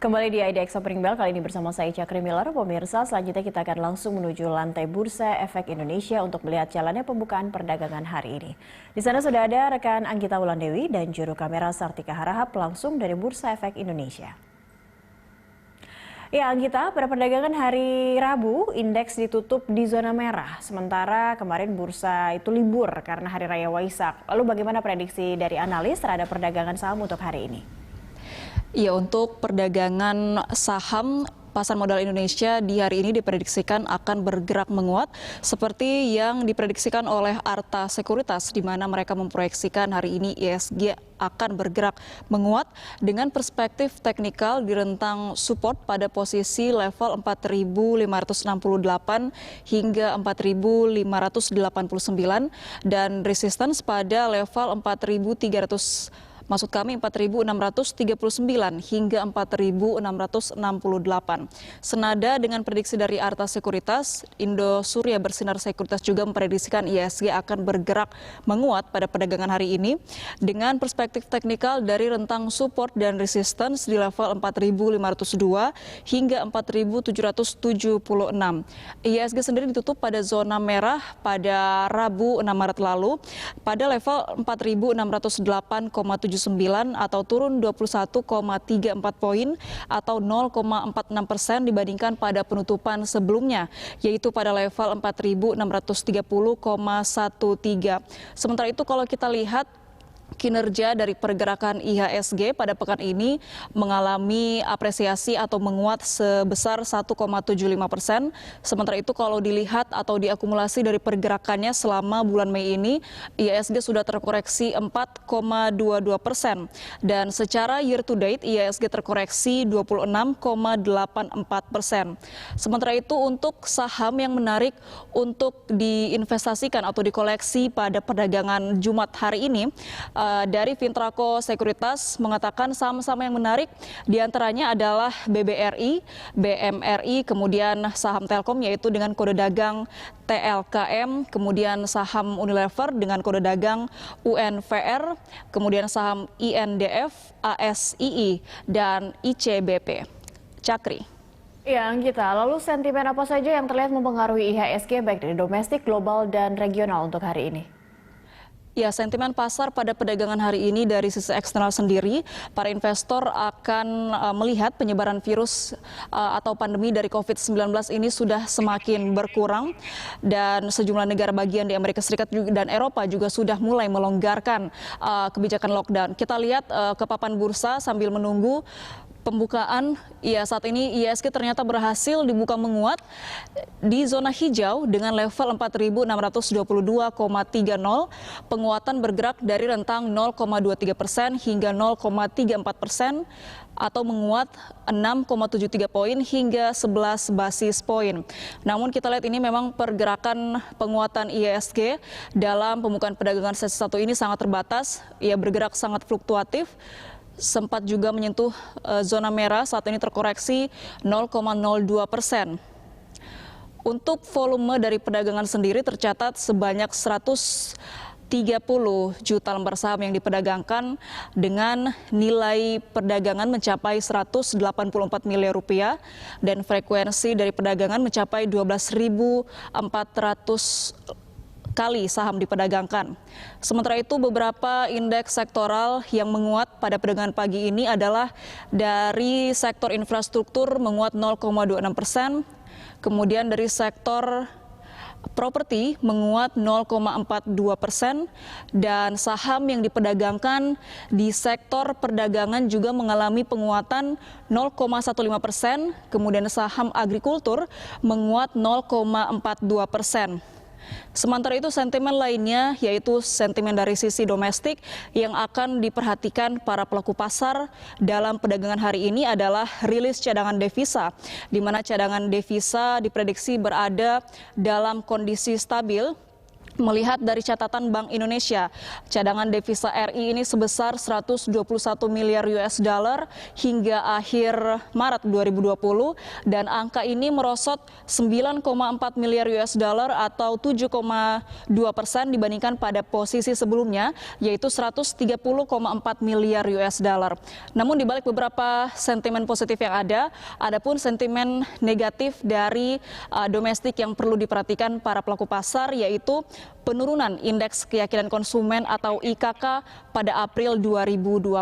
Kembali di IDX Opening Bell, kali ini bersama saya Cakri Miller. Pemirsa, selanjutnya kita akan langsung menuju lantai Bursa Efek Indonesia untuk melihat jalannya pembukaan perdagangan hari ini. Di sana sudah ada rekan Anggita Wulandewi dan juru kamera Sartika Harahap langsung dari Bursa Efek Indonesia. Ya, Anggita, pada perdagangan hari Rabu, indeks ditutup di zona merah. Sementara kemarin bursa itu libur karena Hari Raya Waisak. Lalu bagaimana prediksi dari analis terhadap perdagangan saham untuk hari ini? Ya, untuk perdagangan saham pasar modal Indonesia di hari ini diprediksikan akan bergerak menguat seperti yang diprediksikan oleh Arta Sekuritas, di mana mereka memproyeksikan hari ini IHSG akan bergerak menguat dengan perspektif teknikal di rentang support pada posisi level 4.568 hingga 4.589 dan resistance pada level 4.639 hingga 4.668. Senada dengan prediksi dari Arta Sekuritas, Indosuria Bersinar Sekuritas juga memprediksikan IHSG akan bergerak menguat pada perdagangan hari ini dengan perspektif teknikal dari rentang support dan resistance di level 4.502 hingga 4.776. IHSG sendiri ditutup pada zona merah pada Rabu 6 Maret lalu pada level 4.608,79 atau turun 21,34 poin atau 0,46% dibandingkan pada penutupan sebelumnya, yaitu pada level 4.630,13. Sementara itu kalau kita lihat kinerja dari pergerakan IHSG pada pekan ini mengalami apresiasi atau menguat sebesar 1,75%. Sementara itu kalau dilihat atau diakumulasi dari pergerakannya selama bulan Mei ini, IHSG sudah terkoreksi 4,22% dan secara year to date IHSG terkoreksi 26,84%. Sementara itu untuk saham yang menarik untuk diinvestasikan atau dikoleksi pada perdagangan Jumat hari ini, dari Fintraco Sekuritas mengatakan saham-saham yang menarik diantaranya adalah BBRI, BMRI, kemudian saham Telkom yaitu dengan kode dagang TLKM, kemudian saham Unilever dengan kode dagang UNVR, kemudian saham INDF, ASII, dan ICBP. Cakri. Ya, Anggita, lalu sentimen apa saja yang terlihat mempengaruhi IHSG baik dari domestik, global, dan regional untuk hari ini? Ya, sentimen pasar pada perdagangan hari ini dari sisi eksternal sendiri, para investor akan melihat penyebaran virus atau pandemi dari COVID-19 ini sudah semakin berkurang dan sejumlah negara bagian di Amerika Serikat dan Eropa juga sudah mulai melonggarkan kebijakan lockdown. Kita lihat ke papan bursa sambil menunggu pembukaan. Ya, saat ini IHSG ternyata berhasil dibuka menguat di zona hijau dengan level 4.622,30. Penguatan bergerak dari rentang 0,23% hingga 0,34% atau menguat 6,73 poin hingga 11 basis poin. Namun kita lihat ini memang pergerakan penguatan IHSG dalam pembukaan perdagangan sesi 1 ini sangat terbatas. Ia bergerak sangat fluktuatif. Sempat juga menyentuh zona merah, saat ini terkoreksi 0,02%. Untuk volume dari perdagangan sendiri tercatat sebanyak 130 juta lembar saham yang diperdagangkan dengan nilai perdagangan mencapai 184 miliar rupiah dan frekuensi dari perdagangan mencapai 12.400 kali saham diperdagangkan. Sementara itu beberapa indeks sektoral yang menguat pada perdagangan pagi ini adalah dari sektor infrastruktur menguat 0,26%, kemudian dari sektor properti menguat 0,42% dan saham yang diperdagangkan di sektor perdagangan juga mengalami penguatan 0,15%, kemudian saham agrikultur menguat 0,42%. Sementara itu sentimen lainnya yaitu sentimen dari sisi domestik yang akan diperhatikan para pelaku pasar dalam perdagangan hari ini adalah rilis cadangan devisa, di mana cadangan devisa diprediksi berada dalam kondisi stabil Melihat dari catatan Bank Indonesia, cadangan devisa RI ini sebesar 121 miliar US dollar hingga akhir Maret 2020 dan angka ini merosot 9,4 miliar US dollar atau 7,2% dibandingkan pada posisi sebelumnya yaitu 130,4 miliar US dollar. Namun di balik beberapa sentimen positif yang ada pun sentimen negatif dari domestik yang perlu diperhatikan para pelaku pasar yaitu penurunan indeks keyakinan konsumen atau IKK pada April 2020.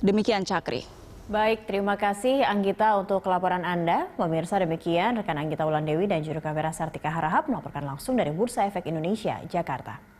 Demikian Cakri. Baik, terima kasih Anggita untuk laporan Anda. Pemirsa demikian rekan Anggita Wulandewi dan juru kamera Sartika Harahap melaporkan langsung dari Bursa Efek Indonesia, Jakarta.